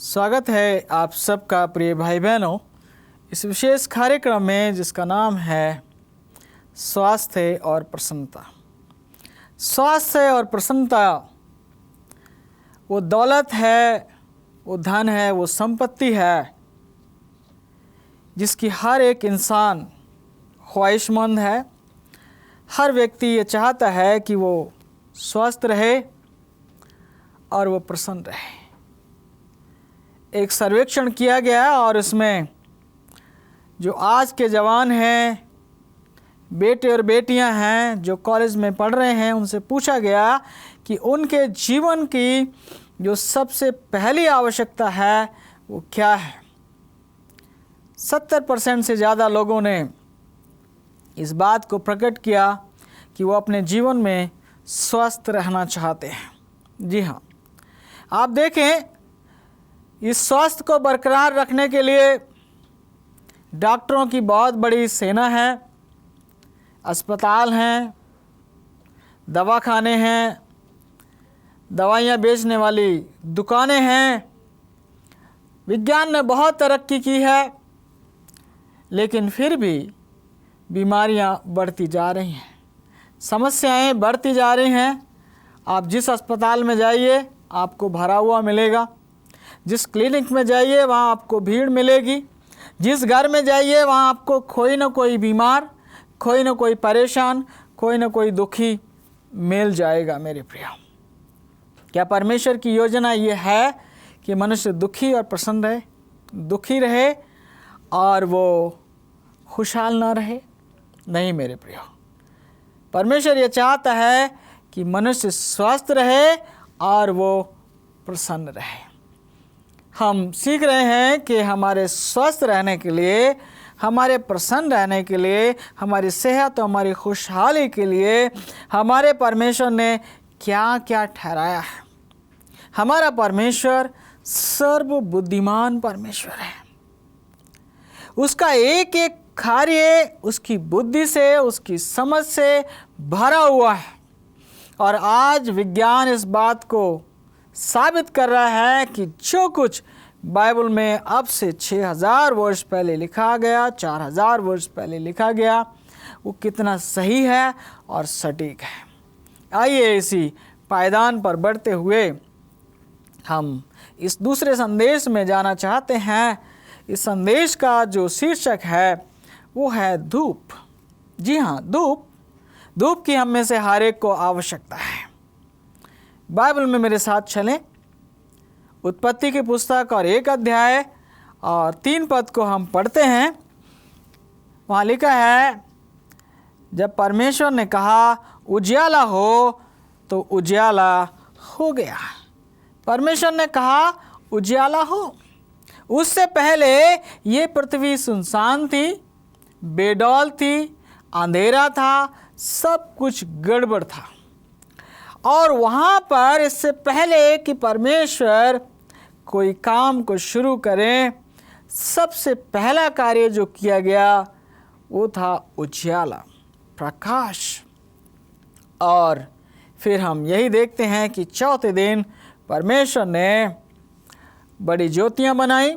स्वागत है आप सबका प्रिय भाई बहनों इस विशेष कार्यक्रम में जिसका नाम है स्वास्थ्य और प्रसन्नता। स्वास्थ्य और प्रसन्नता वो दौलत है, वो धन है, वो संपत्ति है जिसकी हर एक इंसान ख्वाहिशमंद है। हर व्यक्ति ये चाहता है कि वो स्वस्थ रहे और वो प्रसन्न रहे। एक सर्वेक्षण किया गया और उसमें जो आज के जवान हैं, बेटे और बेटियां हैं जो कॉलेज में पढ़ रहे हैं, उनसे पूछा गया कि उनके जीवन की जो सबसे पहली आवश्यकता है वो क्या है। 70% से ज़्यादा लोगों ने इस बात को प्रकट किया कि वो अपने जीवन में स्वस्थ रहना चाहते हैं। जी हाँ, आप देखें इस स्वास्थ्य को बरकरार रखने के लिए डॉक्टरों की बहुत बड़ी सेना है, अस्पताल हैं, दवाखाने हैं, दवाइयाँ बेचने वाली दुकानें हैं। विज्ञान ने बहुत तरक्की की है, लेकिन फिर भी बीमारियां बढ़ती जा रही हैं, समस्याएं बढ़ती जा रही हैं। आप जिस अस्पताल में जाइए आपको भरा हुआ मिलेगा, जिस क्लिनिक में जाइए वहाँ आपको भीड़ मिलेगी, जिस घर में जाइए वहाँ आपको कोई ना कोई बीमार, कोई ना कोई परेशान, कोई ना कोई दुखी मिल जाएगा। मेरे प्रिय, क्या परमेश्वर की योजना ये है कि मनुष्य दुखी और प्रसन्न रहे, दुखी रहे और वो खुशहाल ना रहे? नहीं मेरे प्रिय, परमेश्वर ये चाहता है कि मनुष्य स्वस्थ रहे और वो प्रसन्न रहे। हम सीख रहे हैं कि हमारे स्वस्थ रहने के लिए, हमारे प्रसन्न रहने के लिए, हमारी सेहत और हमारी खुशहाली के लिए हमारे परमेश्वर ने क्या क्या ठहराया है। हमारा परमेश्वर सर्वबुद्धिमान परमेश्वर है। उसका एक एक कार्य उसकी बुद्धि से, उसकी समझ से भरा हुआ है। और आज विज्ञान इस बात को साबित कर रहा है कि जो कुछ बाइबल में अब से 6000 वर्ष पहले लिखा गया, 4000 वर्ष पहले लिखा गया, वो कितना सही है और सटीक है। आइए इसी पायदान पर बढ़ते हुए हम इस दूसरे संदेश में जाना चाहते हैं। इस संदेश का जो शीर्षक है वो है धूप। जी हाँ, धूप की हम में से हर एक को आवश्यकता है। बाइबल में मेरे साथ चलें। उत्पत्ति की पुस्तक और 1 अध्याय और 3 पद को हम पढ़ते हैं। वहाँ लिखा है, जब परमेश्वर ने कहा उजियाला हो तो उजियाला हो गया। परमेश्वर ने कहा उजियाला हो। उससे पहले ये पृथ्वी सुनसान थी, बेडौल थी, अंधेरा था, सब कुछ गड़बड़ था। और वहाँ पर इससे पहले कि परमेश्वर कोई काम को शुरू करें, सबसे पहला कार्य जो किया गया वो था उजियाला, प्रकाश। और फिर हम यही देखते हैं कि चौथे दिन परमेश्वर ने बड़ी ज्योतियाँ बनाई,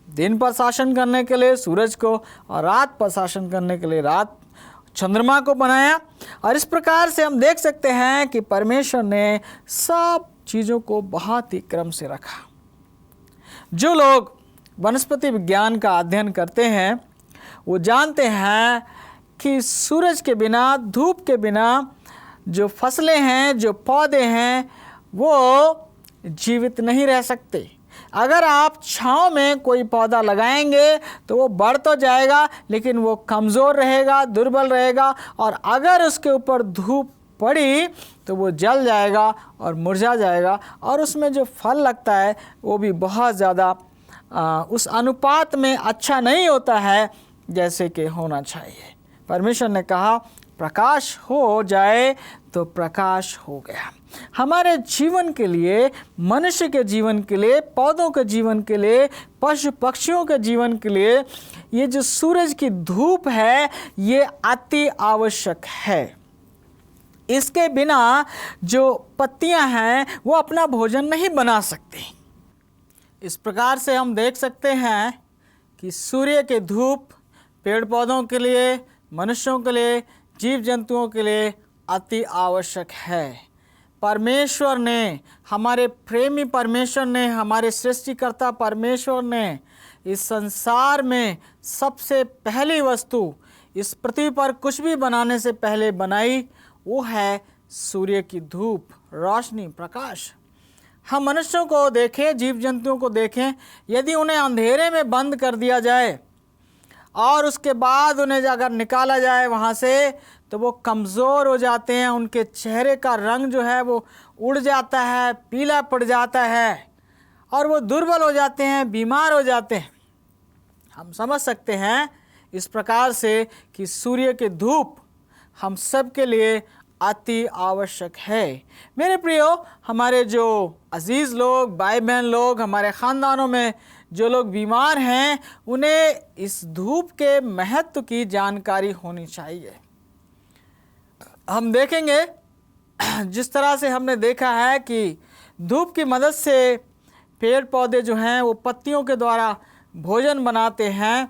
दिन पर शासन करने के लिए सूरज को, और रात पर शासन करने के लिए चंद्रमा को बनाया। और इस प्रकार से हम देख सकते हैं कि परमेश्वर ने सब चीज़ों को बहुत ही क्रम से रखा। जो लोग वनस्पति विज्ञान का अध्ययन करते हैं वो जानते हैं कि सूरज के बिना, धूप के बिना जो फसलें हैं, जो पौधे हैं, वो जीवित नहीं रह सकते। अगर आप छांव में कोई पौधा लगाएंगे तो वो बढ़ तो जाएगा, लेकिन वो कमज़ोर रहेगा, दुर्बल रहेगा। और अगर उसके ऊपर धूप पड़ी तो वो जल जाएगा और मुरझा जाएगा, और उसमें जो फल लगता है वो भी बहुत ज़्यादा उस अनुपात में अच्छा नहीं होता है जैसे कि होना चाहिए। परमेश्वर ने कहा प्रकाश हो जाए, तो प्रकाश हो गया। हमारे जीवन के लिए, मनुष्य के जीवन के लिए, पौधों के जीवन के लिए, पशु पक्षियों के जीवन के लिए ये जो सूरज की धूप है ये अति आवश्यक है। इसके बिना जो पत्तियां हैं वो अपना भोजन नहीं बना सकती। इस प्रकार से हम देख सकते हैं कि सूर्य की धूप पेड़ पौधों के लिए, मनुष्यों के लिए, जीव जंतुओं के लिए अति आवश्यक है। परमेश्वर ने, हमारे प्रेमी परमेश्वर ने, हमारे सृष्टिकर्ता परमेश्वर ने इस संसार में सबसे पहली वस्तु इस पृथ्वी पर कुछ भी बनाने से पहले बनाई, वो है सूर्य की धूप, रोशनी, प्रकाश। हम मनुष्यों को देखें, जीव जंतुओं को देखें, यदि उन्हें अंधेरे में बंद कर दिया जाए और उसके बाद उन्हें अगर निकाला जाए वहाँ से, तो वो कमज़ोर हो जाते हैं। उनके चेहरे का रंग जो है वो उड़ जाता है, पीला पड़ जाता है, और वो दुर्बल हो जाते हैं, बीमार हो जाते हैं। हम समझ सकते हैं इस प्रकार से कि सूर्य की धूप हम सब के लिए अति आवश्यक है। मेरे प्रियो, हमारे जो अजीज़ लोग, भाई बहन लोग, हमारे ख़ानदानों में जो लोग बीमार हैं, उन्हें इस धूप के महत्व की जानकारी होनी चाहिए। हम देखेंगे जिस तरह से हमने देखा है कि धूप की मदद से पेड़ पौधे जो हैं वो पत्तियों के द्वारा भोजन बनाते हैं,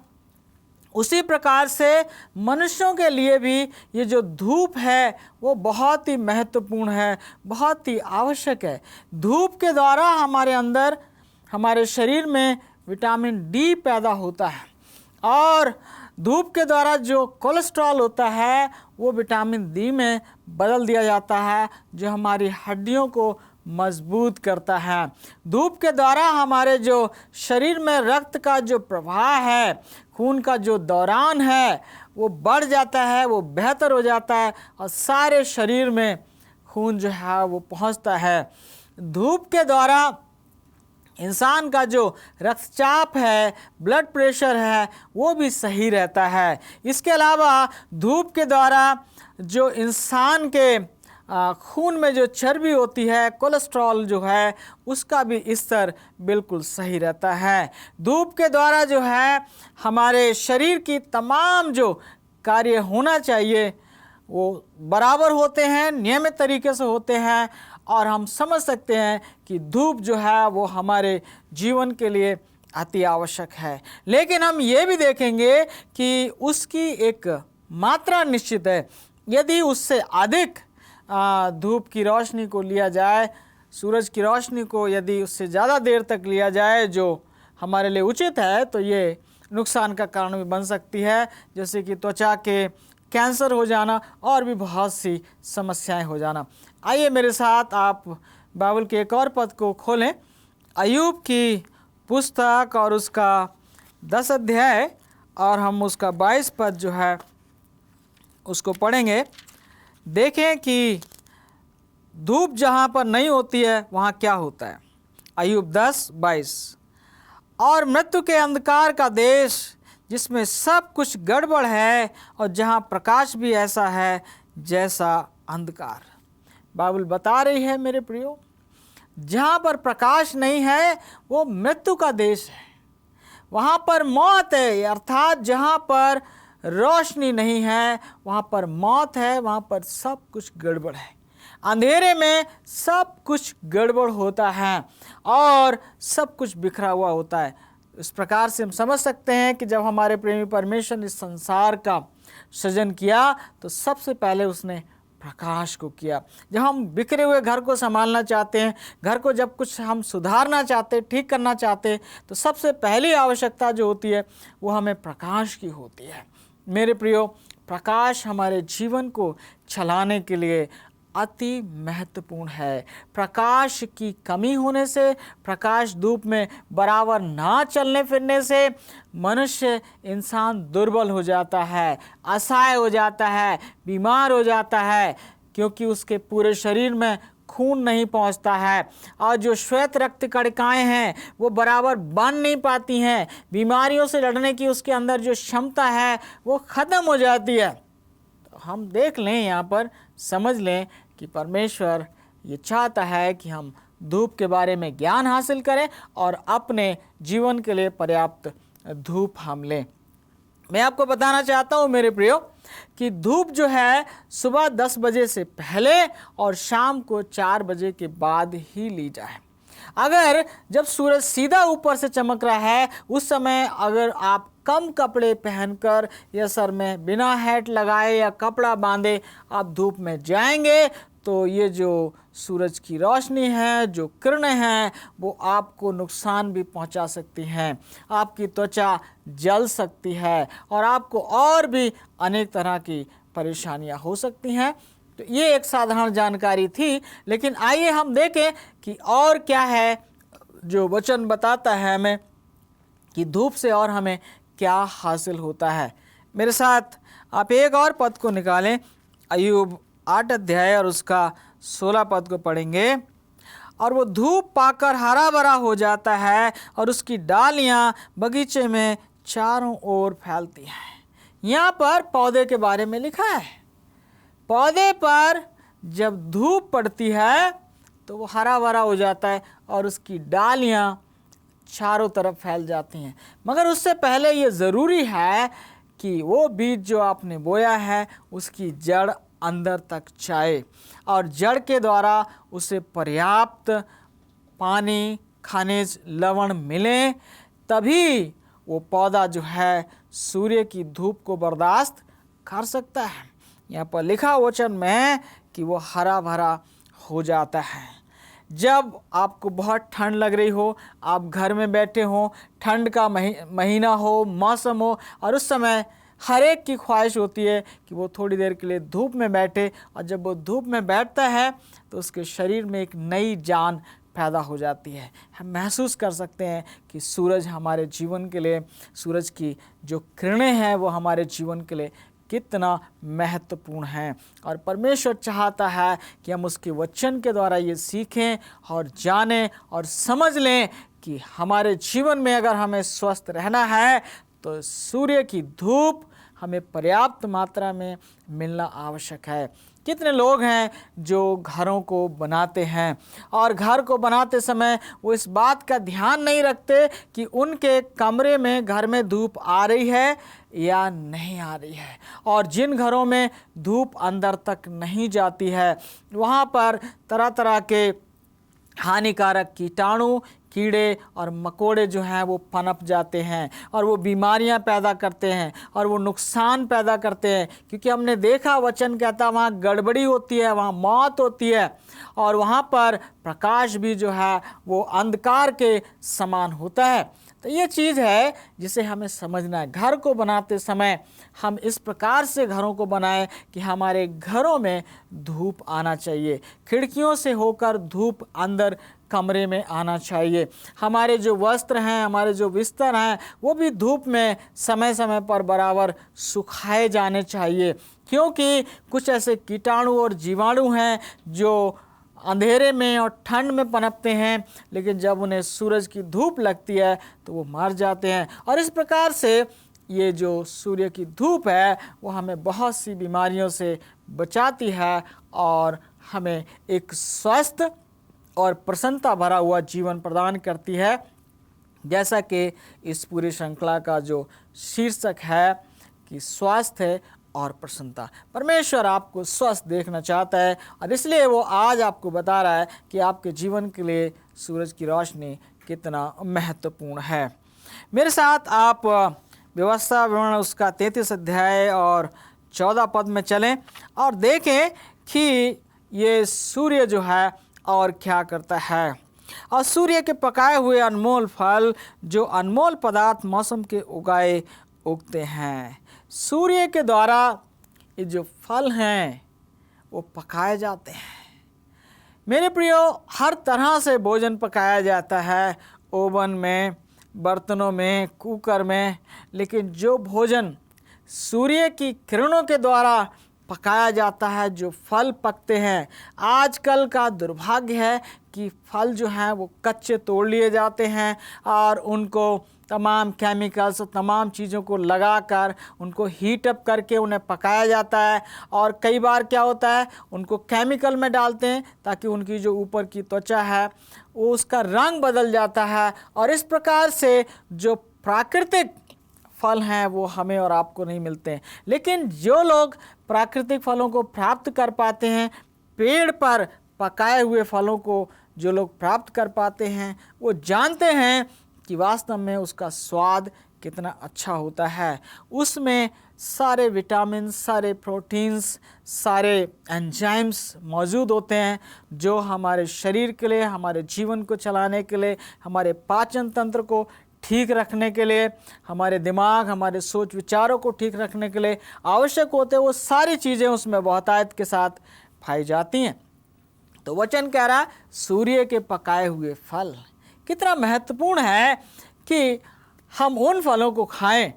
उसी प्रकार से मनुष्यों के लिए भी ये जो धूप है वो बहुत ही महत्वपूर्ण है, बहुत ही आवश्यक है। धूप के द्वारा हमारे अंदर, हमारे शरीर में विटामिन डी पैदा होता है, और धूप के द्वारा जो कोलेस्ट्रॉल होता है वो विटामिन डी में बदल दिया जाता है, जो हमारी हड्डियों को मजबूत करता है। धूप के द्वारा हमारे जो शरीर में रक्त का जो प्रवाह है, खून का जो दौरान है वो बढ़ जाता है, वो बेहतर हो जाता है, और सारे शरीर में खून जो है वो पहुंचता है। धूप के द्वारा इंसान का जो रक्तचाप है, ब्लड प्रेशर है, वो भी सही रहता है। इसके अलावा धूप के द्वारा जो इंसान के खून में जो चर्बी होती है, कोलेस्ट्रॉल जो है, उसका भी स्तर बिल्कुल सही रहता है। धूप के द्वारा जो है हमारे शरीर की तमाम जो कार्य होना चाहिए वो बराबर होते हैं, नियमित तरीके से होते हैं, और हम समझ सकते हैं कि धूप जो है वो हमारे जीवन के लिए अति आवश्यक है। लेकिन हम ये भी देखेंगे कि उसकी एक मात्रा निश्चित है। यदि उससे अधिक धूप की रोशनी को लिया जाए, सूरज की रोशनी को यदि उससे ज़्यादा देर तक लिया जाए जो हमारे लिए उचित है, तो ये नुकसान का कारण भी बन सकती है, जैसे कि त्वचा के कैंसर हो जाना और भी बहुत सी समस्याएं हो जाना। आइए मेरे साथ आप बाइबल के एक और पद को खोलें, अय्यूब की पुस्तक और उसका 10 अध्याय, और हम उसका 22 पद जो है उसको पढ़ेंगे। देखें कि धूप जहाँ पर नहीं होती है वहाँ क्या होता है। अय्यूब 10:22, और मृत्यु के अंधकार का देश जिसमें सब कुछ गड़बड़ है और जहाँ प्रकाश भी ऐसा है जैसा अंधकार। बाइबल बता रही है मेरे प्रियो, जहाँ पर प्रकाश नहीं है वो मृत्यु का देश है, वहाँ पर मौत है। अर्थात जहाँ पर रोशनी नहीं है वहाँ पर मौत है, वहाँ पर सब कुछ गड़बड़ है। अंधेरे में सब कुछ गड़बड़ होता है और सब कुछ बिखरा हुआ होता है। इस प्रकार से हम समझ सकते हैं कि जब हमारे प्रेमी परमेश्वर ने इस संसार का सृजन किया तो सबसे पहले उसने प्रकाश को किया। जब हम बिखरे हुए घर को संभालना चाहते हैं, घर को जब कुछ हम सुधारना चाहते हैं, ठीक करना चाहते हैं, तो सबसे पहली आवश्यकता जो होती है वो हमें प्रकाश की होती है। मेरे प्रियो, प्रकाश हमारे जीवन को चलाने के लिए अति महत्वपूर्ण है। प्रकाश की कमी होने से, प्रकाश धूप में बराबर ना चलने फिरने से मनुष्य इंसान दुर्बल हो जाता है, असहाय हो जाता है, बीमार हो जाता है, क्योंकि उसके पूरे शरीर में खून नहीं पहुंचता है और जो श्वेत रक्त कणिकाएं हैं वो बराबर बन नहीं पाती हैं। बीमारियों से लड़ने की उसके अंदर जो क्षमता है वो ख़त्म हो जाती है। तो हम देख लें, यहाँ पर समझ लें कि परमेश्वर ये चाहता है कि हम धूप के बारे में ज्ञान हासिल करें और अपने जीवन के लिए पर्याप्त धूप हम लें। मैं आपको बताना चाहता हूँ मेरे प्रियो कि धूप जो है सुबह 10 बजे से पहले और शाम को 4 बजे के बाद ही ली जाए। अगर जब सूरज सीधा ऊपर से चमक रहा है उस समय अगर आप कम कपड़े पहनकर या सर में बिना हैट लगाए या कपड़ा बांधे आप धूप में जाएंगे तो ये जो सूरज की रोशनी है, जो किरणें हैं, वो आपको नुकसान भी पहुंचा सकती हैं। आपकी त्वचा जल सकती है और आपको और भी अनेक तरह की परेशानियां हो सकती हैं। तो ये एक साधारण जानकारी थी, लेकिन आइए हम देखें कि और क्या है जो वचन बताता है हमें कि धूप से और हमें क्या हासिल होता है। मेरे साथ आप एक और पद को निकालें, अय्यूब 8 अध्याय और उसका 16 पद को पढ़ेंगे। और वो धूप पाकर हरा भरा हो जाता है और उसकी डालियां बगीचे में चारों ओर फैलती हैं। यहाँ पर पौधे के बारे में लिखा है। पौधे पर जब धूप पड़ती है तो वो हरा भरा हो जाता है और उसकी डालियां चारों तरफ फैल जाती हैं। मगर उससे पहले ये ज़रूरी है कि वो बीज जो आपने बोया है उसकी जड़ अंदर तक जाए और जड़ के द्वारा उसे पर्याप्त पानी, खनिज, लवण मिले, तभी वो पौधा जो है सूर्य की धूप को बर्दाश्त कर सकता है। यहाँ पर लिखा वचन में कि वो हरा भरा हो जाता है। जब आपको बहुत ठंड लग रही हो, आप घर में बैठे हो, ठंड का महीना हो, मौसम हो और उस समय हर एक की ख्वाहिश होती है कि वो थोड़ी देर के लिए धूप में बैठे, और जब वो धूप में बैठता है तो उसके शरीर में एक नई जान पैदा हो जाती है। हम महसूस कर सकते हैं कि सूरज हमारे जीवन के लिए, सूरज की जो किरणें हैं वो हमारे जीवन के लिए कितना महत्वपूर्ण है। और परमेश्वर चाहता है कि हम उसके वचन के द्वारा ये सीखें और जानें और समझ लें कि हमारे जीवन में अगर हमें स्वस्थ रहना है तो सूर्य की धूप हमें पर्याप्त मात्रा में मिलना आवश्यक है। कितने लोग हैं जो घरों को बनाते हैं और घर को बनाते समय वो इस बात का ध्यान नहीं रखते कि उनके कमरे में, घर में धूप आ रही है या नहीं आ रही है। और जिन घरों में धूप अंदर तक नहीं जाती है वहाँ पर तरह तरह के हानिकारक कीटाणु, कीड़े और मकोड़े जो हैं वो पनप जाते हैं और वो बीमारियां पैदा करते हैं और वो नुकसान पैदा करते हैं। क्योंकि हमने देखा, वचन कहता है वहाँ गड़बड़ी होती है, वहाँ मौत होती है और वहाँ पर प्रकाश भी जो है वो अंधकार के समान होता है। तो ये चीज़ है जिसे हमें समझना है। घर को बनाते समय हम इस प्रकार से घरों को बनाएं कि हमारे घरों में धूप आना चाहिए, खिड़कियों से होकर धूप अंदर कमरे में आना चाहिए। हमारे जो वस्त्र हैं, हमारे जो बिस्तर हैं, वो भी धूप में समय समय पर बराबर सुखाए जाने चाहिए। क्योंकि कुछ ऐसे कीटाणु और जीवाणु हैं जो अंधेरे में और ठंड में पनपते हैं, लेकिन जब उन्हें सूरज की धूप लगती है तो वो मर जाते हैं। और इस प्रकार से ये जो सूर्य की धूप है वो हमें बहुत सी बीमारियों से बचाती है और हमें एक स्वस्थ और प्रसन्नता भरा हुआ जीवन प्रदान करती है। जैसा कि इस पूरी श्रृंखला का जो शीर्षक है कि स्वास्थ्य और प्रसन्नता। परमेश्वर आपको स्वस्थ देखना चाहता है और इसलिए वो आज आपको बता रहा है कि आपके जीवन के लिए सूरज की रोशनी कितना महत्वपूर्ण है। मेरे साथ आप व्यवस्था विवरण उसका 33 अध्याय और 14 पद में चलें और देखें कि ये सूर्य जो है और क्या करता है। और सूर्य के पकाए हुए अनमोल फल, जो अनमोल पदार्थ मौसम के उगाए उगते हैं। सूर्य के द्वारा ये जो फल हैं वो पकाए जाते हैं। मेरे प्रियो, हर तरह से भोजन पकाया जाता है, ओवन में, बर्तनों में, कुकर में, लेकिन जो भोजन सूर्य की किरणों के द्वारा पकाया जाता है, जो फल पकते हैं, आजकल का दुर्भाग्य है कि फल जो हैं वो कच्चे तोड़ लिए जाते हैं और उनको तमाम केमिकल्स, तमाम चीज़ों को लगाकर उनको हीट अप करके उन्हें पकाया जाता है। और कई बार क्या होता है, उनको केमिकल में डालते हैं ताकि उनकी जो ऊपर की त्वचा है वो उसका रंग बदल जाता है। और इस प्रकार से जो प्राकृतिक फल हैं वो हमें और आपको नहीं मिलते हैं। लेकिन जो लोग प्राकृतिक फलों को प्राप्त कर पाते हैं, पेड़ पर पकाए हुए फलों को जो लोग प्राप्त कर पाते हैं, वो जानते हैं कि वास्तव में उसका स्वाद कितना अच्छा होता है। उसमें सारे विटामिन, सारे प्रोटीन्स, सारे एंजाइम्स मौजूद होते हैं जो हमारे शरीर के लिए, हमारे जीवन को चलाने के लिए, हमारे पाचन तंत्र को ठीक रखने के लिए, हमारे दिमाग, हमारे सोच विचारों को ठीक रखने के लिए आवश्यक होते हैं। वो सारी चीज़ें उसमें बहुतायत के साथ पाई जाती हैं। तो वचन कह रहा है सूर्य के पकाए हुए फल कितना महत्वपूर्ण है कि हम उन फलों को खाएं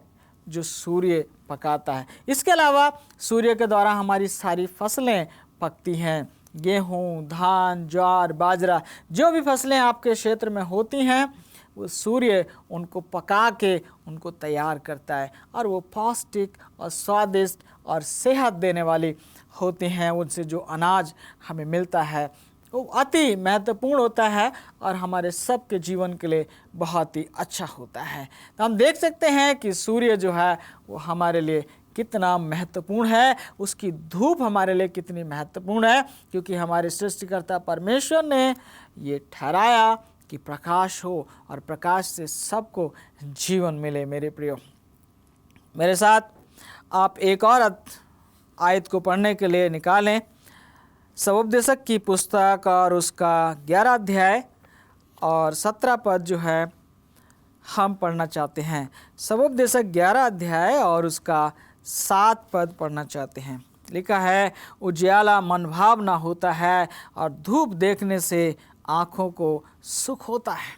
जो सूर्य पकाता है। इसके अलावा सूर्य के द्वारा हमारी सारी फसलें पकती हैं। गेहूँ, धान, ज्वार, बाजरा, जो भी फसलें आपके क्षेत्र में होती हैं वो सूर्य उनको पका के उनको तैयार करता है और वो पौष्टिक और स्वादिष्ट और सेहत देने वाली होते हैं। उनसे जो अनाज हमें मिलता है वो अति महत्वपूर्ण होता है और हमारे सबके जीवन के लिए बहुत ही अच्छा होता है। तो हम देख सकते हैं कि सूर्य जो है वो हमारे लिए कितना महत्वपूर्ण है, उसकी धूप हमारे लिए कितनी महत्वपूर्ण है, क्योंकि हमारे सृष्टिकर्ता परमेश्वर ने ये ठहराया कि प्रकाश हो और प्रकाश से सबको जीवन मिले। मेरे प्रियो, मेरे साथ आप एक और आयत को पढ़ने के लिए निकालें। सबोपदेशक की पुस्तक और उसका 11 अध्याय और 17 पद जो है हम पढ़ना चाहते हैं। सबोपदेशक 11 अध्याय और उसका 7 पद पढ़ना चाहते हैं। लिखा है, उजियाला मनभावना होता है और धूप देखने से आँखों को सुख होता है।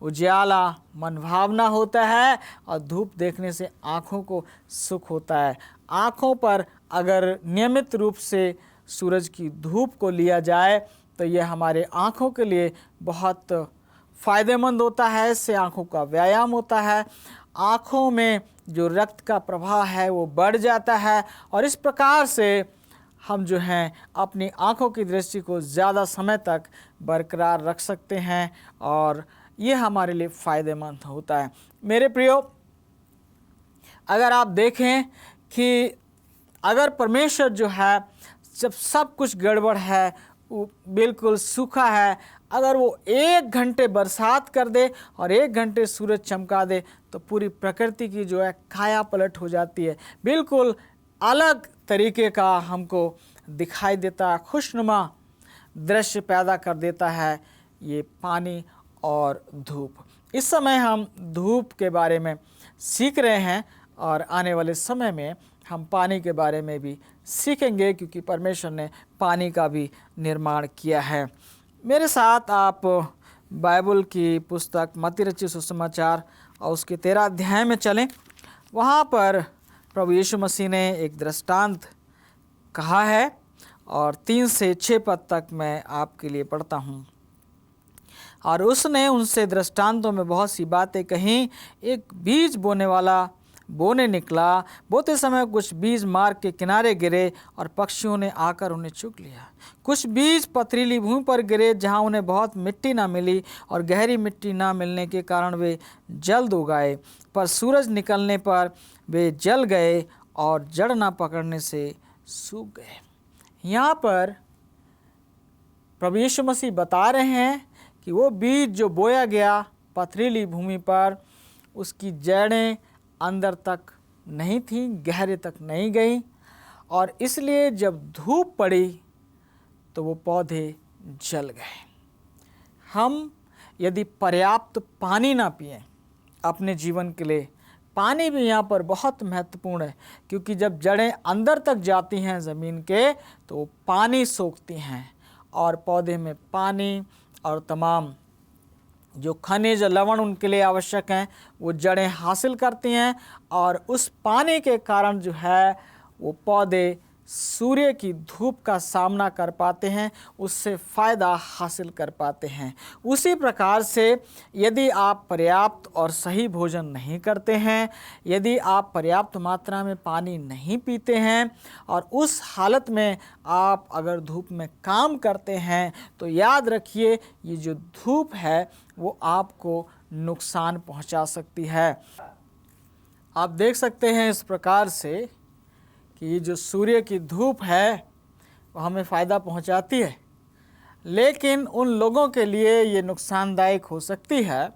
उजियाला मनभावना होता है और धूप देखने से आँखों को सुख होता है। आँखों पर अगर नियमित रूप से सूरज की धूप को लिया जाए तो यह हमारे आँखों के लिए बहुत फ़ायदेमंद होता है। इससे आँखों का व्यायाम होता है, आँखों में जो रक्त का प्रवाह है वो बढ़ जाता है और इस प्रकार से हम जो हैं अपनी आँखों की दृष्टि को ज़्यादा समय तक बरकरार रख सकते हैं और ये हमारे लिए फ़ायदेमंद होता है। मेरे प्रियो, अगर आप देखें कि अगर परमेश्वर जो है, जब सब कुछ गड़बड़ है, वो बिल्कुल सूखा है, अगर वो 1 घंटे बरसात कर दे और 1 घंटे सूरज चमका दे तो पूरी प्रकृति की जो है काया पलट हो जाती है। बिल्कुल अलग तरीके का हमको दिखाई देता है, खुशनुमा दृश्य पैदा कर देता है ये पानी और धूप। इस समय हम धूप के बारे में सीख रहे हैं और आने वाले समय में हम पानी के बारे में भी सीखेंगे, क्योंकि परमेश्वर ने पानी का भी निर्माण किया है। मेरे साथ आप बाइबल की पुस्तक मत्ती रचित सुसमाचार और उसके 13 अध्याय में चलें। वहाँ पर प्रभु यीशु मसीह ने एक दृष्टांत कहा है और 3 से 6 पद तक मैं आपके लिए पढ़ता हूँ। और उसने उनसे दृष्टांतों में बहुत सी बातें कहीं। एक बीज बोने वाला बोने निकला। बोते समय कुछ बीज मार्ग के किनारे गिरे और पक्षियों ने आकर उन्हें चुग लिया। कुछ बीज पथरीली भूमि पर गिरे, जहाँ उन्हें बहुत मिट्टी ना मिली और गहरी मिट्टी ना मिलने के कारण वे जल्द उगाए, पर सूरज निकलने पर वे जल गए और जड़ ना पकड़ने से सूख गए। यहाँ पर प्रभु यीशु मसीह बता रहे हैं कि वो बीज जो बोया गया पथरीली भूमि पर, उसकी जड़ें अंदर तक नहीं थी, गहरे तक नहीं गई, और इसलिए जब धूप पड़ी तो वो पौधे जल गए। हम यदि पर्याप्त पानी ना पिएं अपने जीवन के लिए, पानी भी यहाँ पर बहुत महत्वपूर्ण है, क्योंकि जब जड़ें अंदर तक जाती हैं ज़मीन के तो वो पानी सोखती हैं और पौधे में पानी और तमाम जो खनिज लवण उनके लिए आवश्यक हैं वो जड़ें हासिल करती हैं, और उस पानी के कारण जो है वो पौधे सूर्य की धूप का सामना कर पाते हैं, उससे फ़ायदा हासिल कर पाते हैं। उसी प्रकार से यदि आप पर्याप्त और सही भोजन नहीं करते हैं, यदि आप पर्याप्त मात्रा में पानी नहीं पीते हैं और उस हालत में आप अगर धूप में काम करते हैं, तो याद रखिए ये जो धूप है वो आपको नुकसान पहुंचा सकती है। आप देख सकते हैं इस प्रकार से कि ये जो सूर्य की धूप है वो हमें फ़ायदा पहुंचाती है, लेकिन उन लोगों के लिए ये नुकसानदायक हो सकती है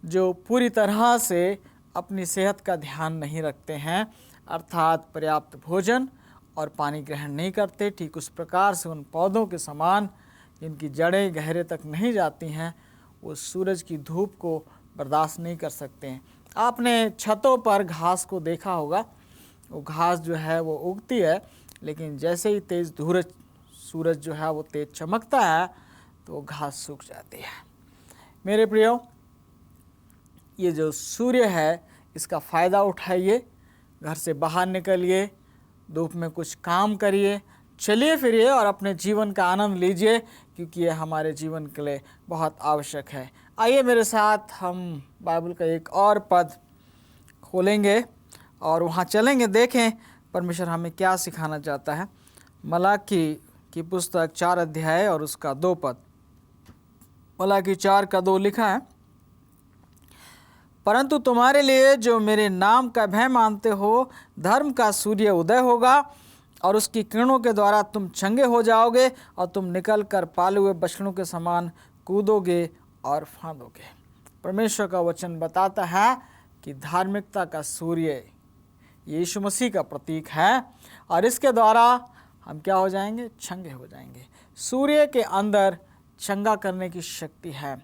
जो पूरी तरह से अपनी सेहत का ध्यान नहीं रखते हैं, अर्थात पर्याप्त भोजन और पानी ग्रहण नहीं करते। ठीक उस प्रकार से उन पौधों के समान जिनकी जड़ें गहरे तक नहीं जाती हैं, वो सूरज की धूप को बर्दाश्त नहीं कर सकते हैं। आपने छतों पर घास को देखा होगा, वो घास जो है वो उगती है, लेकिन जैसे ही तेज़ सूरज जो है वो तेज़ चमकता है तो वो घास सूख जाती है। मेरे प्रियो, ये जो सूर्य है इसका फ़ायदा उठाइए, घर से बाहर निकलिए, धूप में कुछ काम करिए, चलिए फिरिए और अपने जीवन का आनंद लीजिए, क्योंकि ये हमारे जीवन के लिए बहुत आवश्यक है। आइए मेरे साथ हम बाइबल का एक और पद खोलेंगे और वहाँ चलेंगे, देखें परमेश्वर हमें क्या सिखाना चाहता है। मलाकी की पुस्तक 4 अध्याय और उसका 2 पद। मलाकी 4 का 2 लिखा है, परंतु तुम्हारे लिए जो मेरे नाम का भय मानते हो, धर्म का सूर्य उदय होगा और उसकी किरणों के द्वारा तुम चंगे हो जाओगे और तुम निकल कर पाले हुए बछड़ों के समान कूदोगे और फांदोगे। परमेश्वर का वचन बताता है कि धार्मिकता का सूर्य यीशु मसीह का प्रतीक है, और इसके द्वारा हम क्या हो जाएंगे? चंगे हो जाएंगे। सूर्य के अंदर चंगा करने की शक्ति है।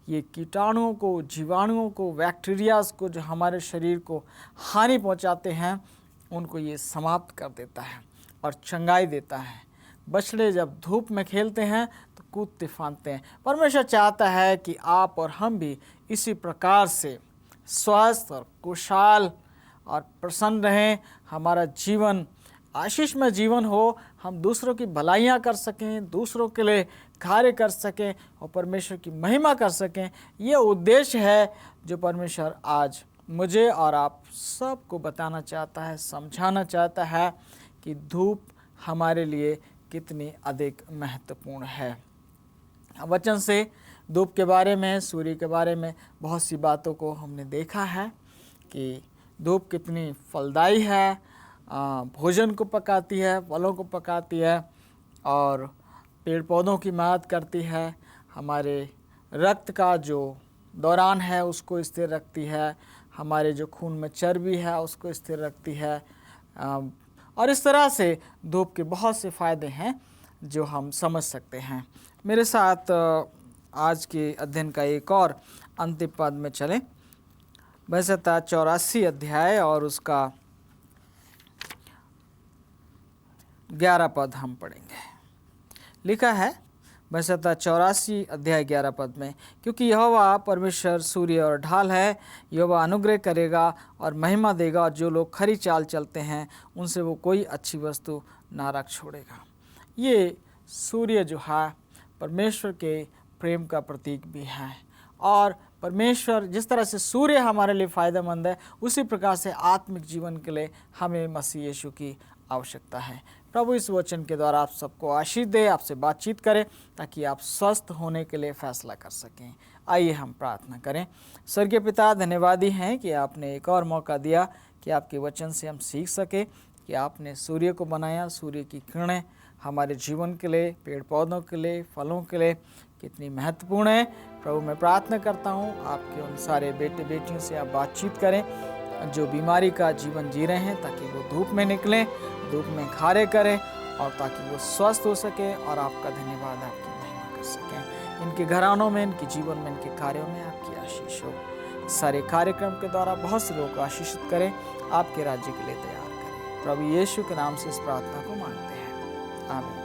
ये कीटाणुओं को, जीवाणुओं को, बैक्टीरियाज को जो हमारे शरीर को हानि पहुंचाते हैं, उनको ये समाप्त कर देता है और चंगाई देता है। बछड़े जब धूप में खेलते हैं तो कूदते फांदते हैं। परमेश्वर चाहता है कि आप और हम भी इसी प्रकार से स्वस्थ और कुशल और प्रसन्न रहें, हमारा जीवन आशीषमय जीवन हो, हम दूसरों की भलाइयाँ कर सकें, दूसरों के लिए कार्य कर सकें और परमेश्वर की महिमा कर सकें। ये उद्देश्य है जो परमेश्वर आज मुझे और आप सबको बताना चाहता है, समझाना चाहता है कि धूप हमारे लिए कितनी अधिक महत्वपूर्ण है। वचन से धूप के बारे में, सूर्य के बारे में बहुत सी बातों को हमने देखा है कि धूप कितनी फलदायी है, भोजन को पकाती है, फलों को पकाती है और पेड़ पौधों की मदद करती है, हमारे रक्त का जो दौरान है उसको स्थिर रखती है, हमारे जो खून में चर्बी है उसको स्थिर रखती है, और इस तरह से धूप के बहुत से फ़ायदे हैं जो हम समझ सकते हैं। मेरे साथ आज के अध्ययन का एक और अंतिम पद में चलें। वैसे 84 अध्याय और उसका 11 पद हम पढ़ेंगे। लिखा है वैसे 84 अध्याय 11 पद में, क्योंकि यहोवा परमेश्वर सूर्य और ढाल है, यहोवा अनुग्रह करेगा और महिमा देगा, और जो लोग खरी चाल चलते हैं उनसे वो कोई अच्छी वस्तु ना रख छोड़ेगा। ये सूर्य जो है परमेश्वर के प्रेम का प्रतीक भी है। और परमेश्वर जिस तरह से सूर्य हमारे लिए फ़ायदेमंद है, उसी प्रकार से आत्मिक जीवन के लिए हमें मसीह यीशु की आवश्यकता है। प्रभु इस वचन के द्वारा आप सबको आशीष दे, आपसे बातचीत करें ताकि आप स्वस्थ होने के लिए फैसला कर सकें। आइए हम प्रार्थना करें। स्वर्गीय पिता, धन्यवादी हैं कि आपने एक और मौका दिया कि आपके वचन से हम सीख सके कि आपने सूर्य को बनाया, सूर्य की किरणें हमारे जीवन के लिए, पेड़ पौधों के लिए, फलों के लिए कितनी महत्वपूर्ण है। प्रभु मैं प्रार्थना करता हूँ आपके उन सारे बेटे बेटियों से आप बातचीत करें जो बीमारी का जीवन जी रहे हैं, ताकि वो धूप में निकलें, धूप में कार्य करें और ताकि वो स्वस्थ हो सके और आपका धन्यवाद, आपकी महिमा कर सकें। इनके घरानों में, इनके जीवन में, इनके कार्यों में आपकी आशीष हो। सारे कार्यक्रम के द्वारा बहुत से लोगों को आशीषित करें, आपके राज्य के लिए तैयार करें। प्रभु यीशु के नाम से इस प्रार्थना को मांगते हैं, आमीन।